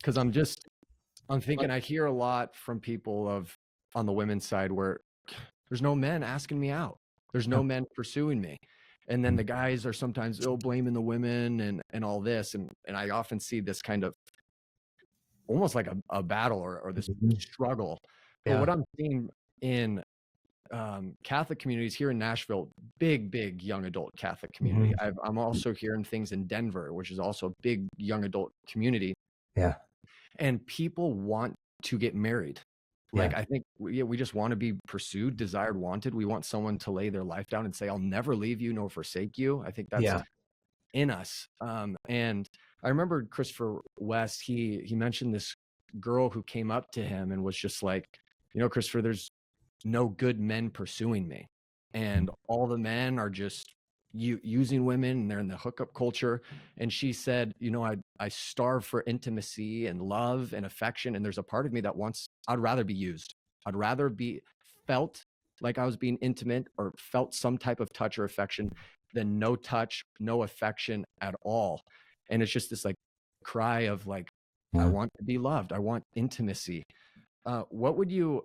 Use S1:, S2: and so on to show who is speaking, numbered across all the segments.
S1: Because I'm thinking I hear a lot from people on the women's side where there's no men asking me out. There's no men pursuing me. And then the guys are sometimes blaming the women and all this. And I often see this kind of almost like a battle or this struggle. But what I'm seeing in Catholic communities here in Nashville, big young adult Catholic community. I'm also hearing things in Denver, which is also a big young adult community.
S2: Yeah.
S1: And people want to get married. Like, I think we just want to be pursued, desired, wanted. We want someone to lay their life down and say, I'll never leave you nor forsake you. I think that's in us. And I remember Christopher West, he mentioned this girl who came up to him and was just like, Christopher, there's no good men pursuing me. And all the men are just using women, and they're in the hookup culture. And she said, I starve for intimacy and love and affection. And there's a part of me that I'd rather be used. I'd rather be felt like I was being intimate or felt some type of touch or affection than no touch, no affection at all. And it's just this like cry of like, I want to be loved. I want intimacy. What would you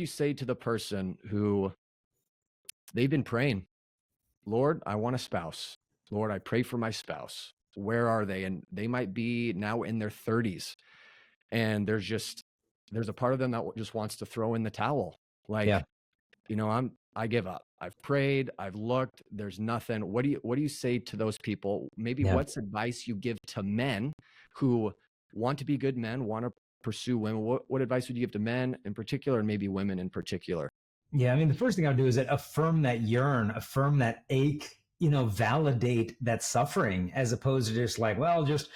S1: say to the person who they've been praying, Lord, I want a spouse. Lord, I pray for my spouse. Where are they? And they might be now in their 30s. And there's a part of them that just wants to throw in the towel. Like, I give up. I've prayed, I've looked, there's nothing. What do you say to those people? Maybe what's advice you give to men who want to be good men, want to pursue women? What advice would you give to men in particular, and maybe women in particular?
S2: Yeah, I mean, the first thing I would do is affirm that yearn, affirm that ache, validate that suffering, as opposed to just like, well, just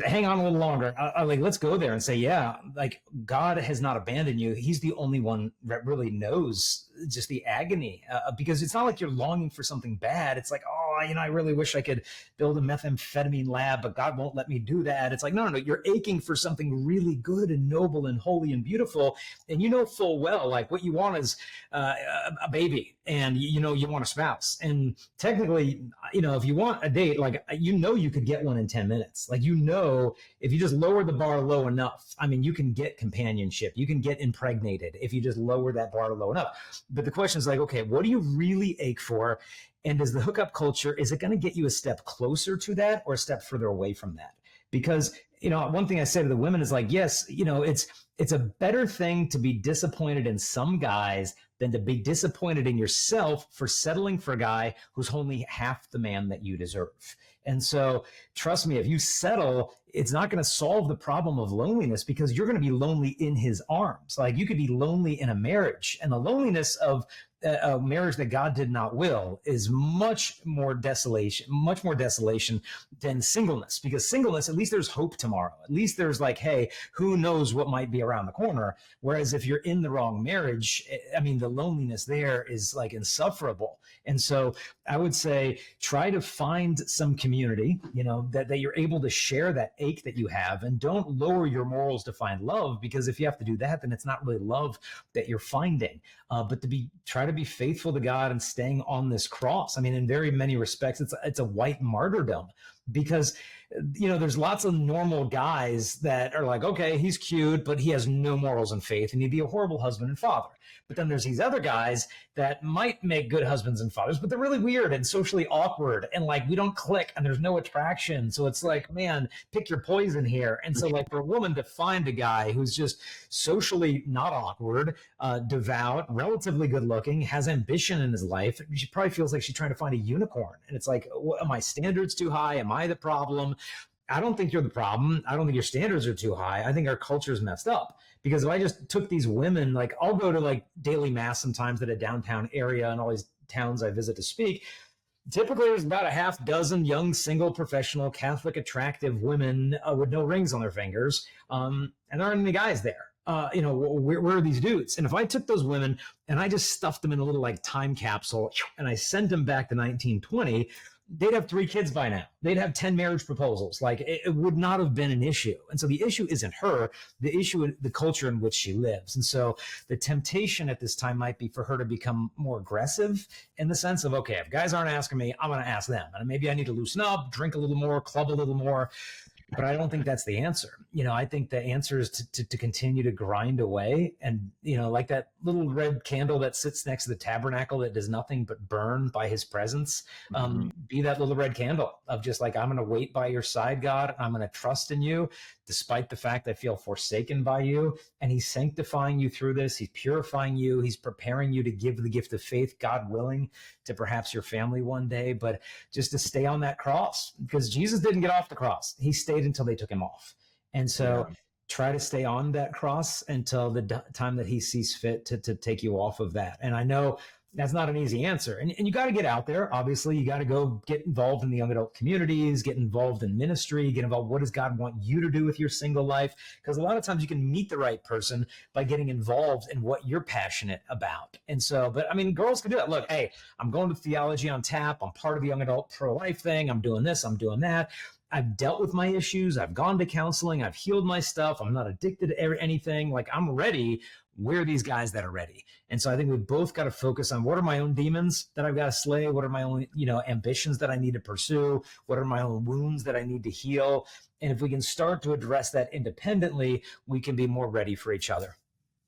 S2: hang on a little longer. Like, let's go there and say, like, God has not abandoned you. He's the only one that really knows just the agony, because it's not like you're longing for something bad. It's like, I really wish I could build a methamphetamine lab, but God won't let me do that. It's like, no, you're aching for something really good and noble and holy and beautiful. And full well, like, what you want is a baby, and you want a spouse. And technically, if you want a date, like, you could get one in 10 minutes. Like, if you just lower the bar low enough, I mean, you can get companionship, you can get impregnated if you just lower that bar low enough. But the question is like, okay, what do you really ache for? And does the hookup culture, is it going to get you a step closer to that or a step further away from that? Because, one thing I say to the women is like, yes, it's a better thing to be disappointed in some guys than to be disappointed in yourself for settling for a guy who's only half the man that you deserve. And so trust me, if you settle, it's not going to solve the problem of loneliness, because you're going to be lonely in his arms. Like, you could be lonely in a marriage, and the loneliness of a marriage that God did not will is much more desolation than singleness, because singleness, at least there's hope tomorrow. At least there's like, hey, who knows what might be around the corner. Whereas if you're in the wrong marriage, I mean, the loneliness there is like insufferable. And so I would say, try to find some community, that you're able to share that ache that you have, and don't lower your morals to find love, because if you have to do that, then it's not really love that you're finding. But try to be faithful to God and staying on this cross. I mean, in very many respects, it's a white martyrdom, because there's lots of normal guys that are like, okay, he's cute, but he has no morals and faith, and he'd be a horrible husband and father. But then there's these other guys that might make good husbands and fathers, but they're really weird and socially awkward, and like, we don't click, and there's no attraction. So it's like, man, pick your poison here. And so, like, for a woman to find a guy who's just socially not awkward, devout, relatively good looking, has ambition in his life, she probably feels like she's trying to find a unicorn. And it's like, are my standards too high? Am I the problem? I don't think you're the problem. I don't think your standards are too high. I think our culture is messed up. Because if I just took these women, like, I'll go to like daily mass sometimes at a downtown area and all these towns I visit to speak. Typically, there's about a half dozen young, single, professional, Catholic, attractive women with no rings on their fingers. And there aren't any guys there. Where are these dudes? And if I took those women and I just stuffed them in a little like time capsule and I sent them back to 1920, they'd have 3 kids by now. They'd have 10 marriage proposals. Like, it would not have been an issue. And so the issue isn't her. The issue is the culture in which she lives. And so the temptation at this time might be for her to become more aggressive, in the sense of, okay, if guys aren't asking me, I'm going to ask them. And maybe I need to loosen up, drink a little more, club a little more. But I don't think that's the answer. I think the answer is to continue to grind away, and like that little red candle that sits next to the tabernacle that does nothing but burn by his presence. Be that little red candle of just like, I'm going to wait by your side, God. I'm going to trust in you despite the fact I feel forsaken by you. And he's sanctifying you through this. He's purifying you. He's preparing you to give the gift of faith, God willing, to perhaps your family one day. But just to stay on that cross, because Jesus didn't get off the cross. He stayed until they took him off. And so try to stay on that cross until the time that he sees fit to take you off of that. And I know that's not an easy answer. And you got to get out there. Obviously, you got to go get involved in the young adult communities, get involved in ministry, get involved. What does God want you to do with your single life? Because a lot of times you can meet the right person by getting involved in what you're passionate about. And so, but I mean, girls can do that. Look, hey, I'm going to Theology on Tap. I'm part of the young adult pro-life thing. I'm doing this. I'm doing that. I've dealt with my issues. I've gone to counseling. I've healed my stuff. I'm not addicted to anything. Like, I'm ready. We're these guys that are ready. And so I think we've both got to focus on what are my own demons that I've got to slay? What are my own, ambitions that I need to pursue? What are my own wounds that I need to heal? And if we can start to address that independently, we can be more ready for each other.